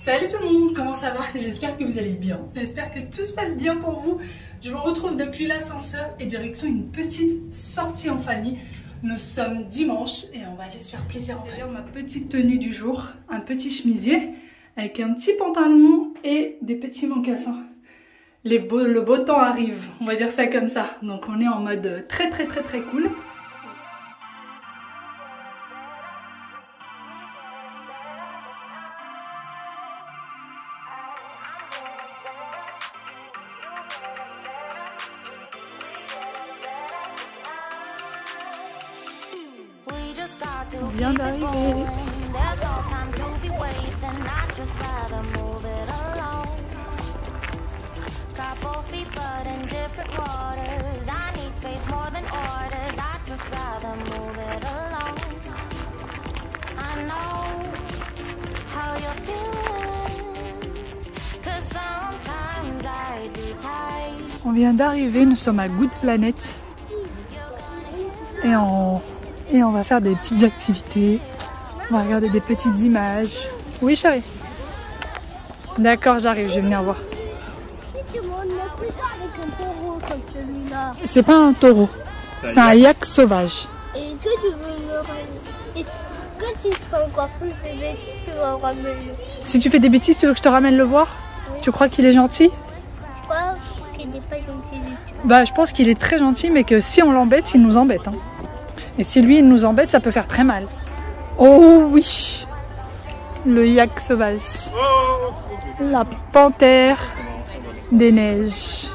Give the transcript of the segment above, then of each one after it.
Salut tout le monde, comment ça va? J'espère que vous allez bien, j'espère que tout se passe bien pour vous. Je vous retrouve depuis l'ascenseur et direction une petite sortie en famille. Nous sommes dimanche et on va aller se faire plaisir en famille. Ma petite tenue du jour, un petit chemisier avec un petit pantalon et des petits mocassins. Le beau temps arrive, on va dire ça comme ça. Donc on est en mode très cool. On vient d'arriver. On vient d'arriver, nous sommes à Good Planet et on va faire des petites activités, on va regarder des petites images. Oui chérie? D'accord, j'arrive, je vais venir voir. C'est pas un taureau, c'est un yak sauvage. Et que tu veux me ramener? Que si je fais encore plus de bêtises, tu vas me ramener? Si tu fais des bêtises, tu veux que je te ramène le voir? Oui. Tu crois qu'il est gentil? Je crois qu'il n'est pas gentil du tout. Bah je pense qu'il est très gentil, mais que si on l'embête, il nous embête. Hein. Et si lui il nous embête, ça peut faire très mal. Oh oui! Le yak sauvage. La panthère des neiges.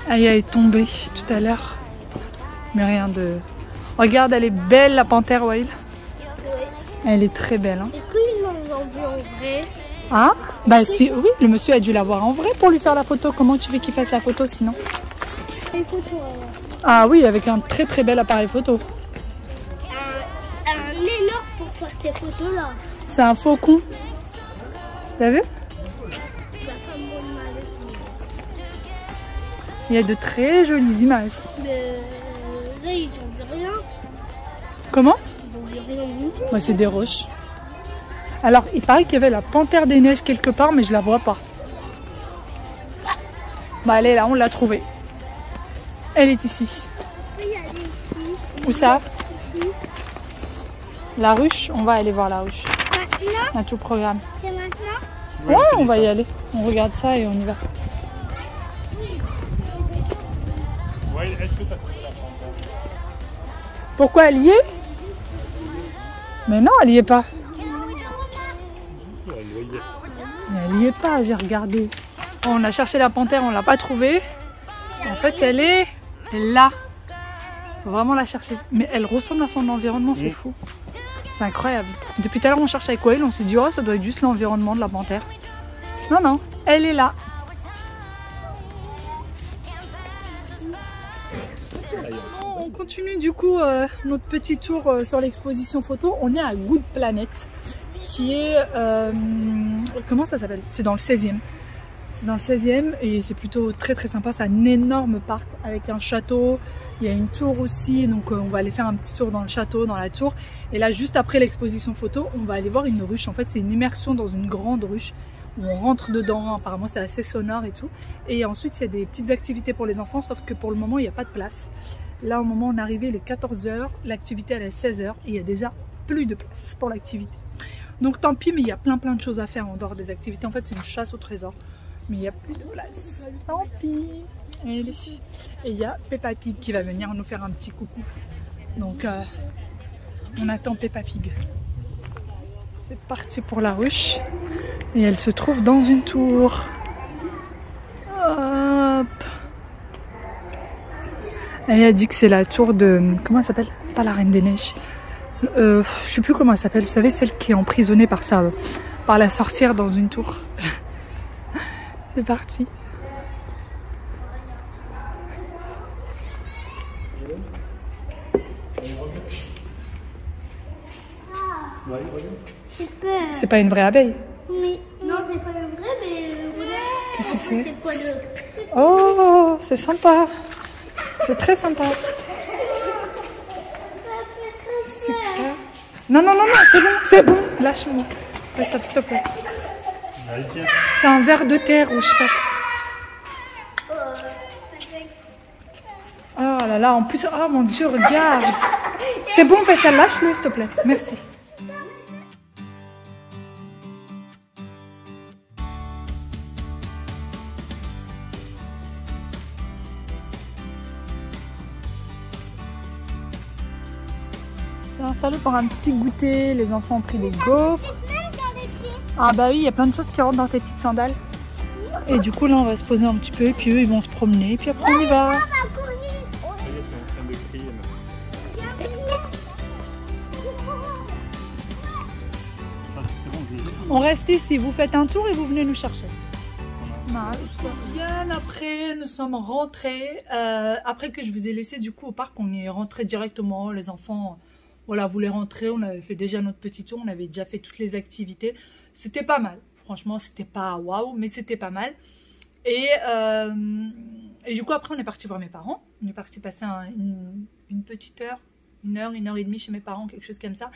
Elle est tombée tout à l'heure. Mais rien de... Regarde, elle est belle la panthère wild. Elle est très belle. Hein. Est-ce qu'ils l'ont vendue en vrai? Ah? Bah si, oui, le monsieur a dû la voir en vrai pour lui faire la photo. Comment tu veux qu'il fasse la photo sinon? Une photo, ah oui, avec un très bel appareil photo. Un énorme pour faire ces photos là. C'est un faucon. T'as vu? Il y a de très jolies images. Mais là, ils n'ont dit rien. Comment? Ils n'ont dit rien du tout. Ouais, c'est des roches. Alors, il paraît qu'il y avait la panthère des neiges quelque part, mais je la vois pas. Bah, elle est là, on l'a trouvée. Elle est ici. Oui, elle est ici. Où ça? Ici. La ruche, on va aller voir la ruche. Maintenant? À tout programme. C'est maintenant? Ouais, on va y aller. On regarde ça et on y va. Pourquoi elle y est? Mais non, elle y est pas. Elle y est pas, j'ai regardé. On a cherché la panthère, on l'a pas trouvée. En fait, elle est là. Faut vraiment la chercher. Mais elle ressemble à son environnement, c'est fou. C'est incroyable. Depuis tout à l'heure, on cherche avec Wael, on s'est dit, oh, ça doit être juste l'environnement de la panthère. Non, non, elle est là. On continue du coup notre petit tour sur l'exposition photo. On est à Good Planet, qui est... comment ça s'appelle? C'est dans le 16e. C'est dans le 16e et c'est plutôt très sympa. C'est un énorme parc avec un château. Il y a une tour aussi, donc on va aller faire un petit tour dans le château, dans la tour. Et là, juste après l'exposition photo, on va aller voir une ruche. En fait, c'est une immersion dans une grande ruche où on rentre dedans. Apparemment, c'est assez sonore et tout. Et ensuite, il y a des petites activités pour les enfants, sauf que pour le moment, il n'y a pas de place. Là, au moment où on est arrivé, il est 14 h. L'activité, elle est 16 h. Et il y a déjà plus de place pour l'activité. Donc, tant pis, mais il y a plein de choses à faire en dehors des activités. En fait, c'est une chasse au trésor. Mais il n'y a plus de place. Tant pis. Et il y a Peppa Pig qui va venir nous faire un petit coucou. Donc on attend Peppa Pig. C'est parti pour la ruche. Et elle se trouve dans une tour. Hop. Elle a dit que c'est la tour de... Comment elle s'appelle? Pas la Reine des Neiges. Je sais plus comment elle s'appelle. Vous savez, celle qui est emprisonnée par par la sorcière dans une tour. C'est parti. C'est pas une vraie abeille? Oui. Non, c'est pas une vraie, mais... Qu'est-ce que c'est? Oh, c'est sympa. C'est très sympa. C'est que ça. Non, non, non, non, c'est bon, c'est bon. Lâche-moi. Faisal, s'il te plaît. C'est un ver de terre ou je sais pas. Oh là là, en plus, oh mon Dieu, regarde. C'est bon, Faisal, lâche-le, s'il te plaît. Merci. C'est installé pour un petit goûter. Les enfants ont pris des gaufres. Ah bah oui, il y a plein de choses qui rentrent dans tes petites sandales. Et du coup, là, on va se poser un petit peu. Et puis eux, ils vont se promener. Et puis après, on y va. On reste ici, vous faites un tour et vous venez nous chercher. Bien après, nous sommes rentrés. Après que je vous ai laissé du coup au parc, on est rentré directement. Les enfants, voilà, voulaient rentrer. On avait fait déjà notre petit tour. On avait déjà fait toutes les activités. C'était pas mal. Franchement, c'était pas waouh, mais c'était pas mal. Et du coup, après, on est parti voir mes parents. On est parti passer une petite heure, une heure et demie chez mes parents, quelque chose comme ça.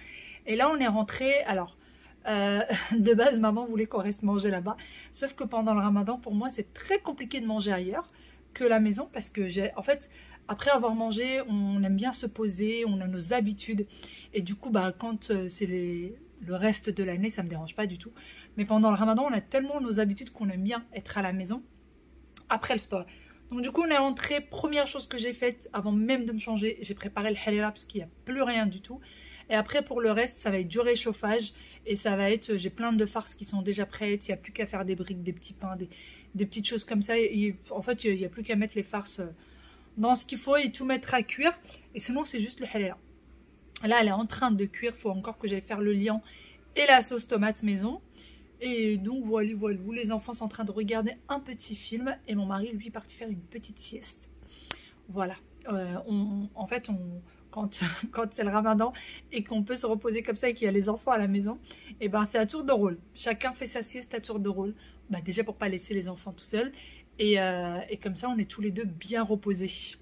Et là, on est rentré. Alors, de base, maman voulait qu'on reste manger là-bas. Sauf que pendant le ramadan, pour moi, c'est très compliqué de manger ailleurs que la maison. Parce que en fait, après avoir mangé, on aime bien se poser, on a nos habitudes. Et du coup, bah, quand c'est le reste de l'année, ça ne me dérange pas du tout. Mais pendant le ramadan, on a tellement nos habitudes qu'on aime bien être à la maison après le ftar. Donc du coup, on est rentré. Première chose que j'ai faite, avant même de me changer, j'ai préparé le harira parce qu'il n'y a plus rien du tout. Et après, pour le reste, ça va être du réchauffage. Et ça va être, j'ai plein de farces qui sont déjà prêtes. Il n'y a plus qu'à faire des briques, des petits pains, des petites choses comme ça. Et en fait, il n'y a plus qu'à mettre les farces dans ce qu'il faut et tout mettre à cuire. Et sinon, c'est juste le harira. Là, elle est en train de cuire. Il faut encore que j'aille faire le liant et la sauce tomate maison. Et donc, voilà, les enfants sont en train de regarder un petit film. Et mon mari, lui, est parti faire une petite sieste. Voilà. En fait, quand c'est le ramadan et qu'on peut se reposer comme ça et qu'il y a les enfants à la maison, et ben c'est à tour de rôle. Chacun fait sa sieste à tour de rôle. Bah, déjà pour pas laisser les enfants tout seuls. Et comme ça, on est tous les deux bien reposés.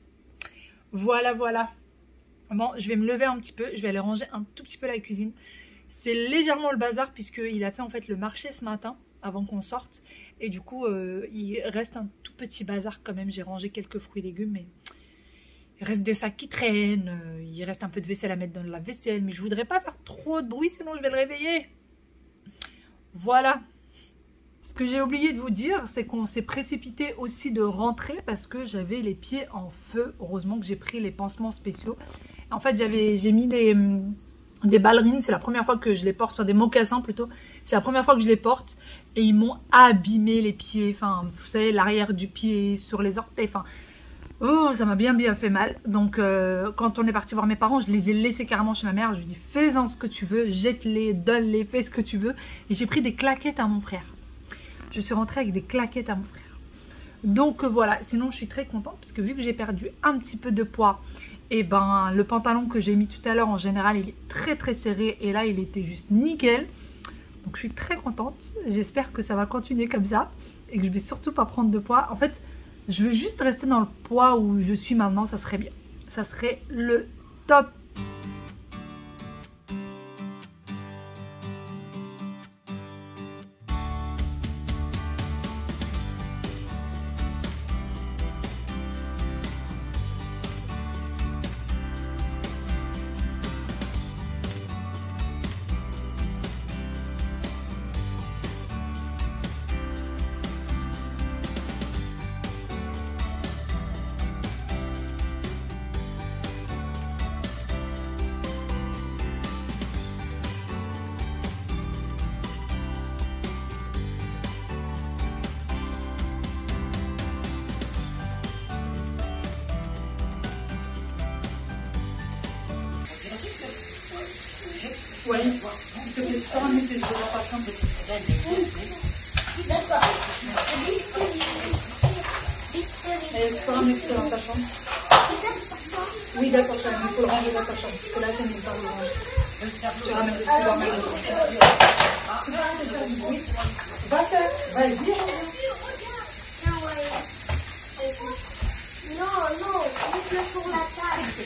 Voilà, voilà. Bon, je vais me lever un petit peu. Je vais aller ranger un tout petit peu la cuisine. C'est légèrement le bazar puisqu'il a fait en fait le marché ce matin avant qu'on sorte. Et du coup, il reste un tout petit bazar quand même. J'ai rangé quelques fruits et légumes, mais il reste des sacs qui traînent. Il reste un peu de vaisselle à mettre dans la vaisselle. Mais je voudrais pas faire trop de bruit, sinon je vais le réveiller. Voilà. Ce que j'ai oublié de vous dire, c'est qu'on s'est précipité aussi de rentrer parce que j'avais les pieds en feu. Heureusement que j'ai pris les pansements spéciaux. En fait, j'ai mis des ballerines. C'est la première fois que je les porte, soit des mocassins plutôt. C'est la première fois que je les porte. Et ils m'ont abîmé les pieds. Enfin, vous savez, l'arrière du pied, sur les orteils. Enfin, oh, ça m'a bien fait mal. Donc, quand on est parti voir mes parents, je les ai laissés carrément chez ma mère. Je lui ai dit, fais-en ce que tu veux, jette-les, donne-les, fais ce que tu veux. Et j'ai pris des claquettes à mon frère. Je suis rentrée avec des claquettes à mon frère. Donc voilà, sinon je suis très contente parce que vu que j'ai perdu un petit peu de poids, et ben le pantalon que j'ai mis tout à l'heure en général il est très serré et là il était juste nickel. Donc je suis très contente. J'espère que ça va continuer comme ça et que je vais surtout pas prendre de poids. En fait, je veux juste rester dans le poids où je suis maintenant, ça serait bien. Ça serait le top. Oui, s'il te plaît, tu peux ramener tes jouets dans ta chambre. D'accord. Tu peux ramener tout ça dans ta chambre. Oui, d'accord, chérie, il faut le ranger dans ta chambre. Parce que là, j'aime pas le ranger. Tu ramènes le tout dans ma maison. Tu peux ramener tes jouets. Oui. Va faire. Vas-y. Non, mets-le sur la table.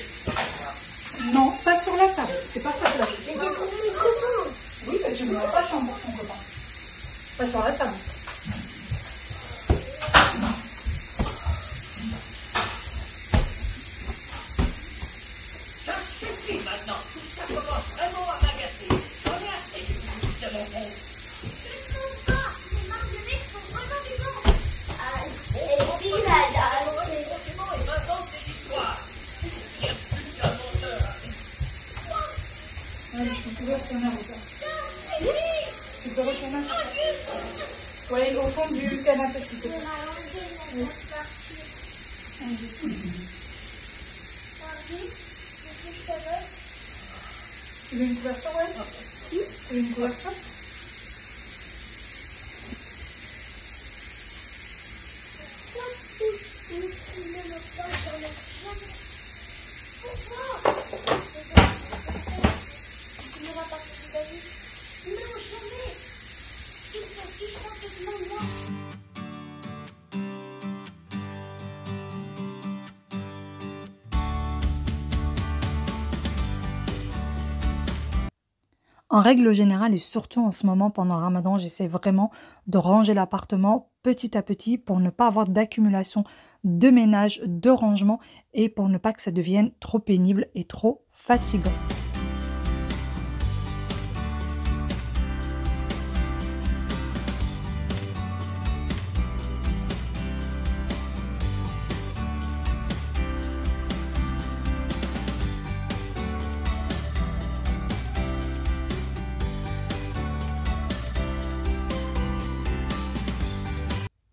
Non, pas sur la table. C'est pas ça que la Mais j'ai voulu n'aura pas de chambre pour son copain. Pas sur la table. Ça suffit maintenant. Tout ça commence vraiment à m'agacer. J'en ai assez de musique de mon père. Tu peux retourner à hauteur. Tu peux retourner à hauteur. Oui, au fond du canapé, s'il te plaît. Oui. Tu veux une couverture, ouais? Tu veux une couverture? En règle générale et surtout en ce moment pendant le ramadan, j'essaie vraiment de ranger l'appartement petit à petit pour ne pas avoir d'accumulation de ménage, de rangement et pour ne pas que ça devienne trop pénible et trop fatigant.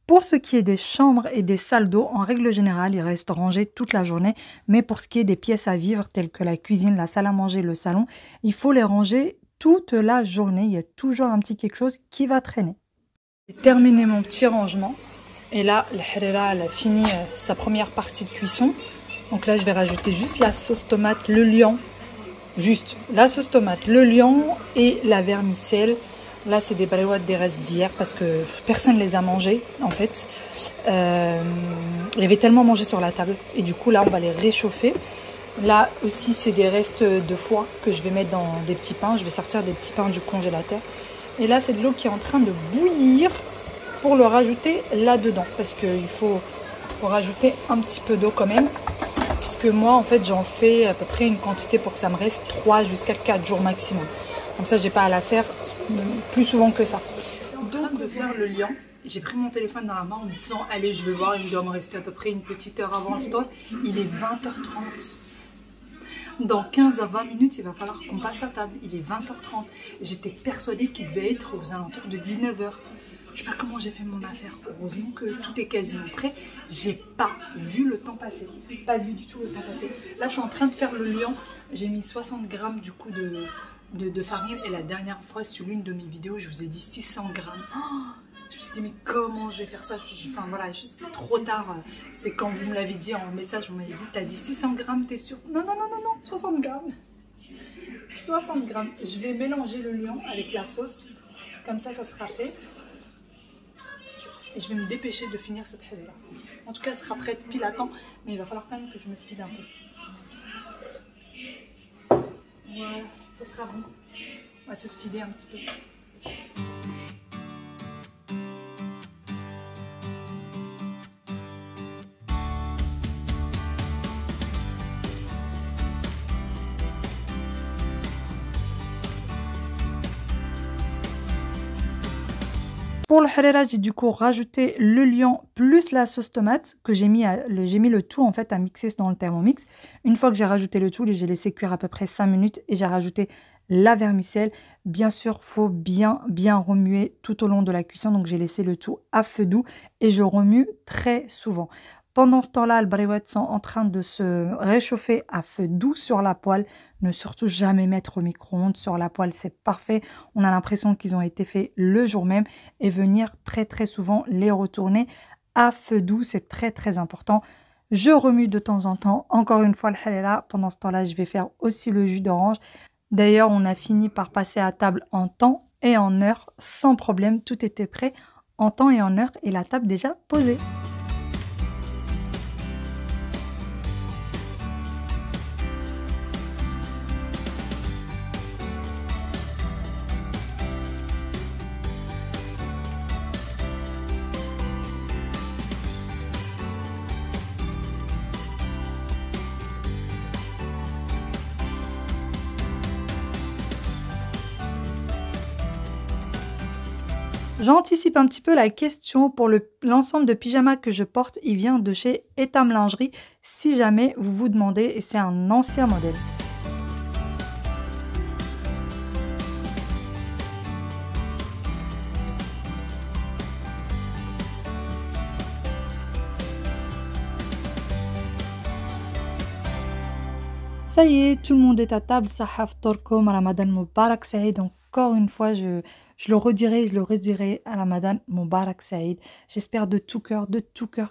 Pour ce qui est des chambres et des salles d'eau, en règle générale, ils restent rangés toute la journée. Mais pour ce qui est des pièces à vivre, telles que la cuisine, la salle à manger, le salon, il faut les ranger toute la journée. Il y a toujours un petit quelque chose qui va traîner. J'ai terminé mon petit rangement. Et là, la harira, elle a fini sa première partie de cuisson. Donc là, je vais rajouter juste la sauce tomate, le liant. Juste la sauce tomate, le liant et la vermicelle. Là, c'est des balayouates des restes d'hier parce que personne ne les a mangés, en fait. Il y avait tellement mangé sur la table. Et du coup, là, on va les réchauffer. Là aussi, c'est des restes de foie que je vais mettre dans des petits pains. Je vais sortir des petits pains du congélateur. Et là, c'est de l'eau qui est en train de bouillir pour le rajouter là-dedans. Parce qu'il faut rajouter un petit peu d'eau quand même. Puisque moi, en fait, j'en fais à peu près une quantité pour que ça me reste 3 jusqu'à 4 jours maximum. Comme ça, j'ai pas à la faire plus souvent que ça. Donc de faire le liant, j'ai pris mon téléphone dans la main en me disant allez, je vais voir, il doit me rester à peu près une petite heure avant le ftour. Il est 20h30. Dans 15 à 20 minutes, il va falloir qu'on passe à table. Il est 20h30. J'étais persuadée qu'il devait être aux alentours de 19h. Je sais pas comment j'ai fait mon affaire. Heureusement que tout est quasiment prêt. J'ai pas vu le temps passer. Pas vu du tout le temps passer. Là, je suis en train de faire le liant. J'ai mis 60 grammes du coup de farine. Et la dernière fois, sur l'une de mes vidéos, je vous ai dit 600 grammes. Oh, je me suis dit, mais comment je vais faire ça? Enfin voilà, c'était trop tard. C'est quand vous me l'avez dit en message, vous m'avez dit, t'as dit 600 grammes, t'es sûr? Non, non, non, non, non, 60 grammes. 60 grammes. Je vais mélanger le liant avec la sauce. Comme ça, ça sera fait. Et je vais me dépêcher de finir cette halila. En tout cas, elle sera prête pile à temps, mais il va falloir quand même que je me speed un peu. Voilà, ça sera bon. On va se speeder un petit peu. Pour le harira, j'ai du coup rajouté le liant plus la sauce tomate que j'ai mis le tout en fait à mixer dans le Thermomix. Une fois que j'ai rajouté le tout, j'ai laissé cuire à peu près 5 minutes et j'ai rajouté la vermicelle. Bien sûr, faut bien remuer tout au long de la cuisson. Donc j'ai laissé le tout à feu doux et je remue très souvent. Pendant ce temps-là, les balayouettes sont en train de se réchauffer à feu doux sur la poêle. Ne surtout jamais mettre au micro-ondes sur la poêle, c'est parfait. On a l'impression qu'ils ont été faits le jour même et venir très souvent les retourner à feu doux, c'est très important. Je remue de temps en temps, encore une fois le halala. Pendant ce temps-là, je vais faire aussi le jus d'orange. D'ailleurs, on a fini par passer à table en temps et en heure, sans problème. Tout était prêt en temps et en heure et la table déjà posée. J'anticipe un petit peu la question pour l'ensemble de pyjamas que je porte. Il vient de chez Etam Lingerie. Si jamais vous vous demandez, et c'est un ancien modèle. Ça y est, tout le monde est à table. Sahaf Torkom, Ramadan Mubarak Saïd. Encore une fois, je le redirai à Ramadan Mubarak Saïd. J'espère de tout cœur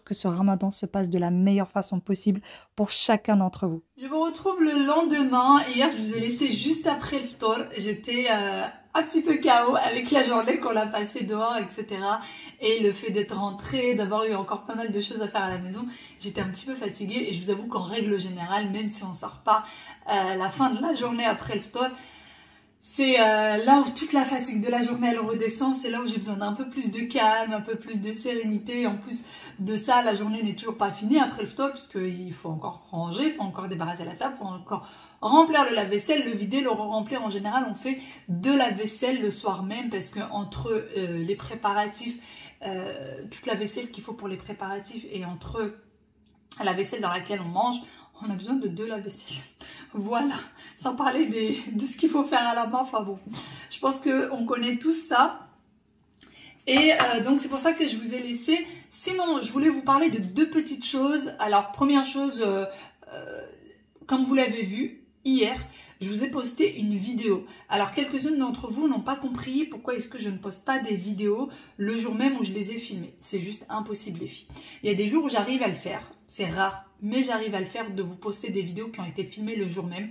que ce Ramadan se passe de la meilleure façon possible pour chacun d'entre vous. Je vous retrouve le lendemain. Hier, je vous ai laissé juste après le ftor. J'étais un petit peu KO avec la journée qu'on a passée dehors, etc. Et le fait d'être rentrée, d'avoir eu encore pas mal de choses à faire à la maison, j'étais un petit peu fatiguée. Et je vous avoue qu'en règle générale, même si on ne sort pas la fin de la journée après le ftor, c'est là où toute la fatigue de la journée elle redescend, c'est là où j'ai besoin d'un peu plus de calme, un peu plus de sérénité. En plus de ça, la journée n'est toujours pas finie après le ftor, puisqu'il faut encore ranger, il faut encore débarrasser la table, il faut encore remplir le lave-vaisselle, le vider, le remplir. En général, on fait de la vaisselle le soir même, parce que entre les préparatifs, toute la vaisselle qu'il faut pour les préparatifs, et entre la vaisselle dans laquelle on mange, on a besoin de deux lave-vaisselle. Voilà, sans parler de ce qu'il faut faire à la main. Enfin bon, je pense qu'on connaît tous ça. Et donc c'est pour ça que je vous ai laissé. Sinon, je voulais vous parler de deux petites choses. Alors, première chose, comme vous l'avez vu, hier, je vous ai posté une vidéo. Alors, quelques-unes d'entre vous n'ont pas compris pourquoi est-ce que je ne poste pas des vidéos le jour même où je les ai filmées. C'est juste impossible, les filles. Il y a des jours où j'arrive à le faire. C'est rare, mais j'arrive à le faire, de vous poster des vidéos qui ont été filmées le jour même.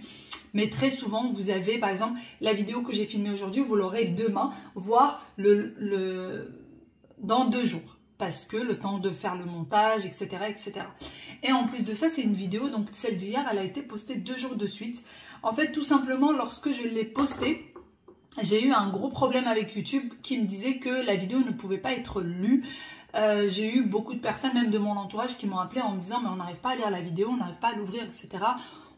Mais très souvent, vous avez, par exemple, la vidéo que j'ai filmée aujourd'hui, vous l'aurez demain, voire dans 2 jours. Parce que le temps de faire le montage, etc., etc. Et en plus de ça, c'est une vidéo, donc celle d'hier, elle a été postée 2 jours de suite. En fait, tout simplement, lorsque je l'ai postée, j'ai eu un gros problème avec YouTube qui me disait que la vidéo ne pouvait pas être lue. J'ai eu beaucoup de personnes, même de mon entourage, qui m'ont appelé en me disant « mais on n'arrive pas à lire la vidéo, on n'arrive pas à l'ouvrir, etc. »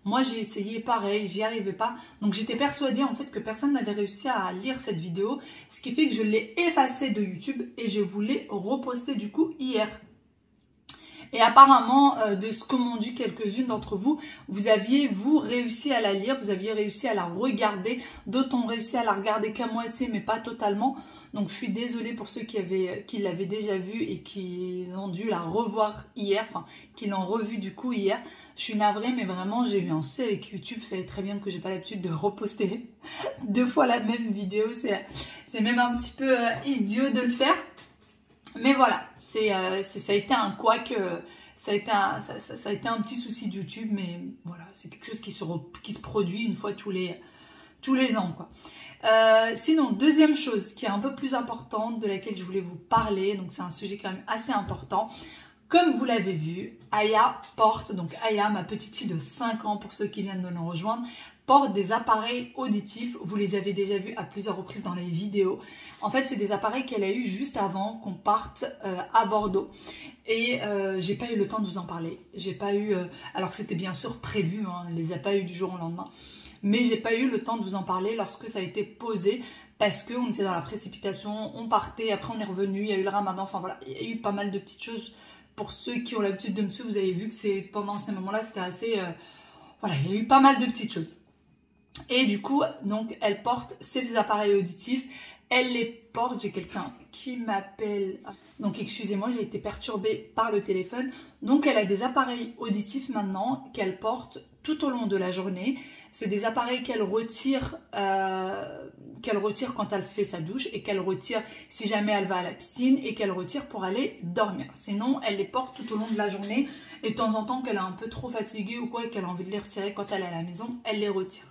Moi, j'ai essayé pareil, j'y arrivais pas. Donc, j'étais persuadée en fait que personne n'avait réussi à lire cette vidéo. Ce qui fait que je l'ai effacée de YouTube et je voulais reposter du coup hier. Et apparemment, de ce que m'ont dit quelques-unes d'entre vous, vous aviez, réussi à la lire, vous aviez réussi à la regarder. D'autres ont réussi à la regarder qu'à moitié, mais pas totalement. Donc, je suis désolée pour ceux qui l'avaient déjà vue et qui ont dû la revoir hier, enfin, qui l'ont revue du coup hier. Je suis navrée, mais vraiment, j'ai eu un souci avec YouTube. Vous savez très bien que j'ai pas l'habitude de reposter 2 fois la même vidéo. C'est même un petit peu idiot de le faire. Mais voilà, ça a été un couac, ça a été un petit souci de YouTube, mais voilà, c'est quelque chose qui se produit une fois tous les ans, quoi. Sinon, deuxième chose qui est un peu plus importante, de laquelle je voulais vous parler, donc c'est un sujet quand même assez important. Comme vous l'avez vu, Aya porte, donc Aya, ma petite fille de 5 ans, pour ceux qui viennent de nous rejoindre, porte des appareils auditifs. Vous les avez déjà vus à plusieurs reprises dans les vidéos. En fait, c'est des appareils qu'elle a eu juste avant qu'on parte à Bordeaux. Et j'ai pas eu le temps de vous en parler. J'ai pas eu... alors, c'était bien sûr prévu, hein, elle les a pas eu du jour au lendemain. Mais j'ai pas eu le temps de vous en parler lorsque ça a été posé. Parce qu'on était dans la précipitation, on partait, après on est revenu, il y a eu le ramadan. Enfin voilà, il y a eu pas mal de petites choses. Pour ceux qui ont l'habitude de me suivre, vous avez vu que pendant ces moments-là, c'était assez... voilà, il y a eu pas mal de petites choses. Et du coup, donc, elle porte ses appareils auditifs. Elle les porte. J'ai quelqu'un qui m'appelle. Donc, excusez-moi, j'ai été perturbée par le téléphone. Donc, elle a des appareils auditifs maintenant qu'elle porte tout au long de la journée. C'est des appareils qu'elle retire quand elle fait sa douche et qu'elle retire si jamais elle va à la piscine et qu'elle retire pour aller dormir. Sinon, elle les porte tout au long de la journée et de temps en temps qu'elle est un peu trop fatiguée ou quoi et qu'elle a envie de les retirer quand elle est à la maison, elle les retire.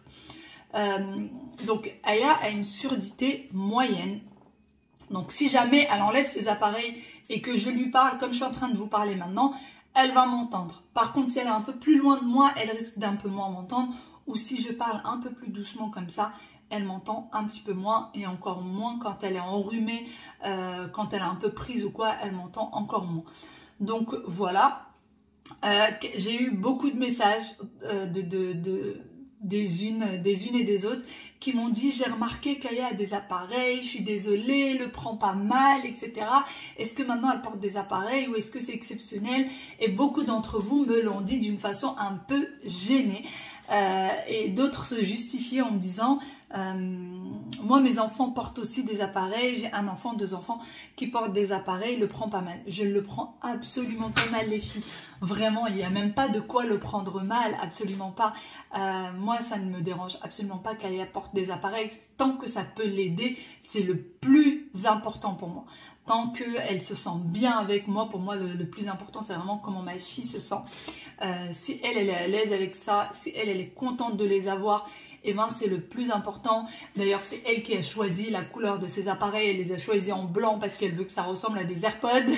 Donc, Aya a une surdité moyenne. Donc, si jamais elle enlève ses appareils et que je lui parle comme je suis en train de vous parler maintenant, elle va m'entendre. Par contre, si elle est un peu plus loin de moi, elle risque d'un peu moins m'entendre. Ou si je parle un peu plus doucement comme ça, elle m'entend un petit peu moins. Et encore moins quand elle est enrhumée, quand elle est un peu prise ou quoi, elle m'entend encore moins. Donc, voilà. J'ai eu beaucoup de messages des unes et des autres qui m'ont dit j'ai remarqué qu'Aya a des appareils, je suis désolée, le prend pas mal, etc. Est-ce que maintenant elle porte des appareils ou est-ce que c'est exceptionnel? Et beaucoup d'entre vous me l'ont dit d'une façon un peu gênée et d'autres se justifiaient en me disant moi mes enfants portent aussi des appareils, j'ai un enfant, 2 enfants qui portent des appareils, le prend pas mal. Je le prends absolument pas mal les filles, vraiment il n'y a même pas de quoi le prendre mal, absolument pas. Moi ça ne me dérange absolument pas qu'elle porte des appareils, tant que ça peut l'aider, c'est le plus important pour moi. Tant qu'elle se sent bien avec moi, pour moi le plus important c'est vraiment comment ma fille se sent. Si elle est à l'aise avec ça, si elle est contente de les avoir, et ben c'est le plus important. D'ailleurs c'est elle qui a choisi la couleur de ses appareils, elle les a choisis en blanc parce qu'elle veut que ça ressemble à des AirPods.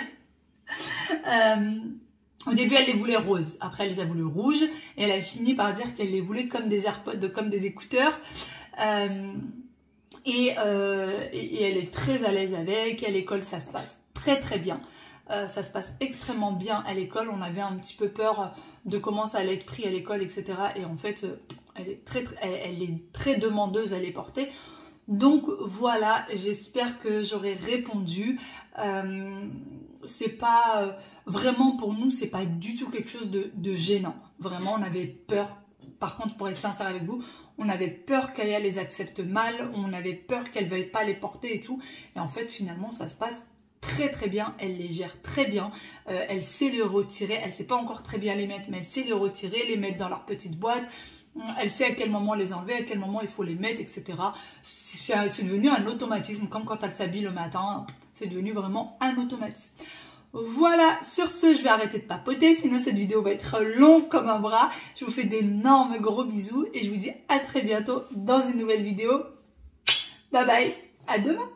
Au début elle les voulait roses, après elle les a voulu rouges et elle a fini par dire qu'elle les voulait comme des AirPods, comme des écouteurs. Et elle est très à l'aise avec, à l'école ça se passe très très bien. Ça se passe extrêmement bien à l'école, on avait un petit peu peur de comment ça allait être pris à l'école, etc. Et en fait, elle est très demandeuse à les porter. Donc voilà, j'espère que j'aurai répondu. C'est pas vraiment pour nous, c'est pas du tout quelque chose de gênant. Vraiment, on avait peur. Par contre, pour être sincère avec vous, on avait peur qu'Aya les accepte mal, on avait peur qu'elle ne veuille pas les porter et tout. Et en fait, finalement, ça se passe très très bien, elle les gère très bien, elle sait les retirer, elle ne sait pas encore très bien les mettre, mais elle sait les retirer, les mettre dans leur petite boîte, elle sait à quel moment les enlever, à quel moment il faut les mettre, etc. C'est devenu un automatisme, comme quand elle s'habille le matin, c'est devenu vraiment un automatisme. Voilà, sur ce, je vais arrêter de papoter, sinon cette vidéo va être longue comme un bras. Je vous fais d'énormes gros bisous et je vous dis à très bientôt dans une nouvelle vidéo. Bye bye, à demain!